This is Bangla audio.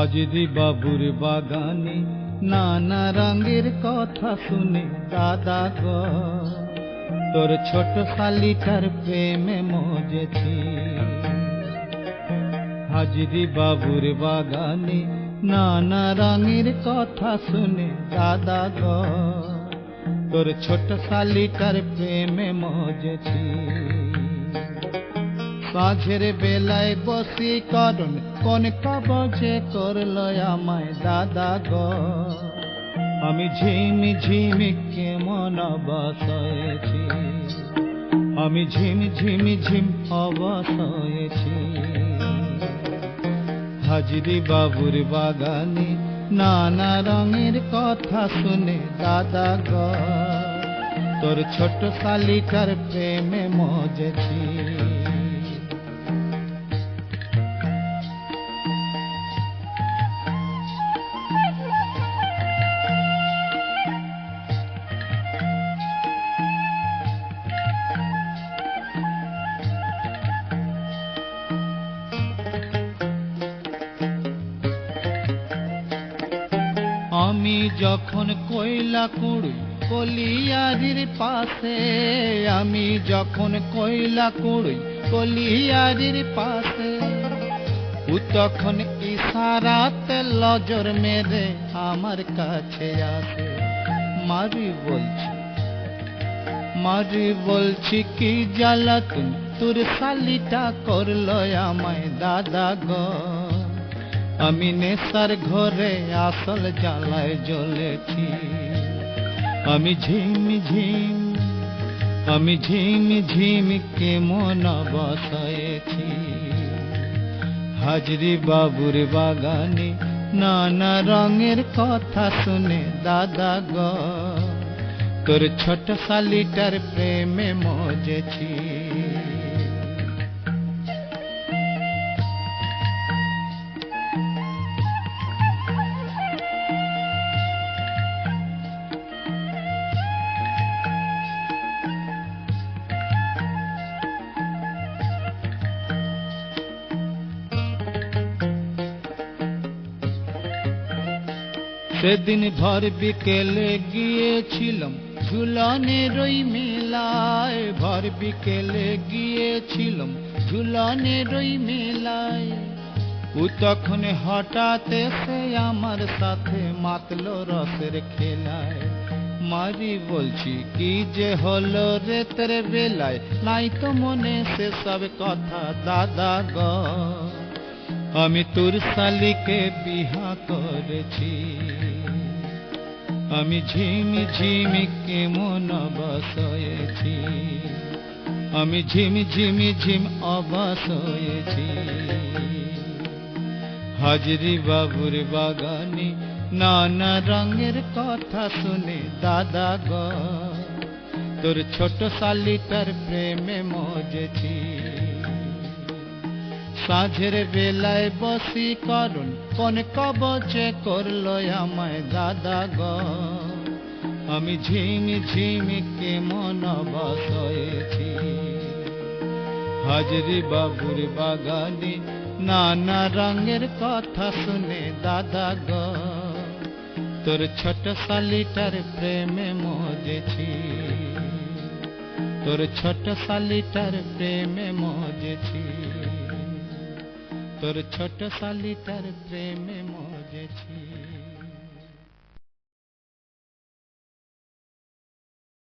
হাজিরি বাবুর বাগানে নানা রঙের কথা শুনে দাদা গো তোর ছোট শালিটার প্রেমে মজেছি। হাজিরি বাবুর বাগানে নানা রঙের কথা শুনে দাদা গো তোর ছোট শালিটার প্রেমে মজেছি। সাঁঝের বেলায় বসি করুন কোন কাবজে করল আমায় দাদা গো, আমি ঝিমি ঝিমি কেমন অবশ হয়েছি, আমি ঝিমি ঝিমি ঝিম অবশ হয়েছি। হাজিরি বাবুর বাগানে নানা রঙের কথা শুনে দাদা গো তোর ছোট শালিটার প্রেমে মজেছি। আমি যখন কয়লা কুড়ুই কলিয়ারির পাশে, আমি যখন কয়লা কুড়ুই কলিয়ারির পাশে, ও তখন ইশারাতে নজর মেরে আমার কাছে আসে। মারি বলছি কি জ্বালাতন তোর শালিটা করলো আমায় দাদা গো, আমি নেশার ঘরে আসল জ্বালায় জ্বলেছি, আমি ঝিমি ঝিমি কেমন অবশ হয়েছি। হাজিরি বাবুর বাগানে নানা রঙের কথা শুনে দাদা গো তোর ছোট শালিটার প্রেমে মজেছি। সেদিন ভর বিকেলে গিয়েছিলাম ঝুলনের ওই মেলায়, ভর বিকেলে গিয়েছিলাম ঝুলনের ওই মেলায়, ও তখন হঠাৎ এসে আমার সাথে মাতলো রসের খেলায়। মারি বলছি কি যে হলো রে তোর বেলায়, নাই তো মনে সে সব কথা দাদা গো, আমি তোর শালিকে বিহা করেছি, আমি ঝিমি ঝিমি কেমন অবশ হয়েছি, আমি ঝিমি ঝিম অবশ হয়েছি। হাজিরি বাবুর বাগানে নানা রঙের কথা শুনে দাদা গো তোর ছোট শালিটার প্রেমে মজেছি। সাঁঝের বেলায় বসি করুন কোন কবজে করলো আমায় দাদা গো, আমি ঝিমি ঝিমি কেমন অবশ হয়েছি। হাজিরি বাবুর বাগানে নানা রঙের কথা শুনে দাদা গো তোর ছোট শালিটার প্রেমে মজেছি, তোর ছোট শালিটার প্রেমে মজেছি, তোর ছোট শালিটার প্রেমে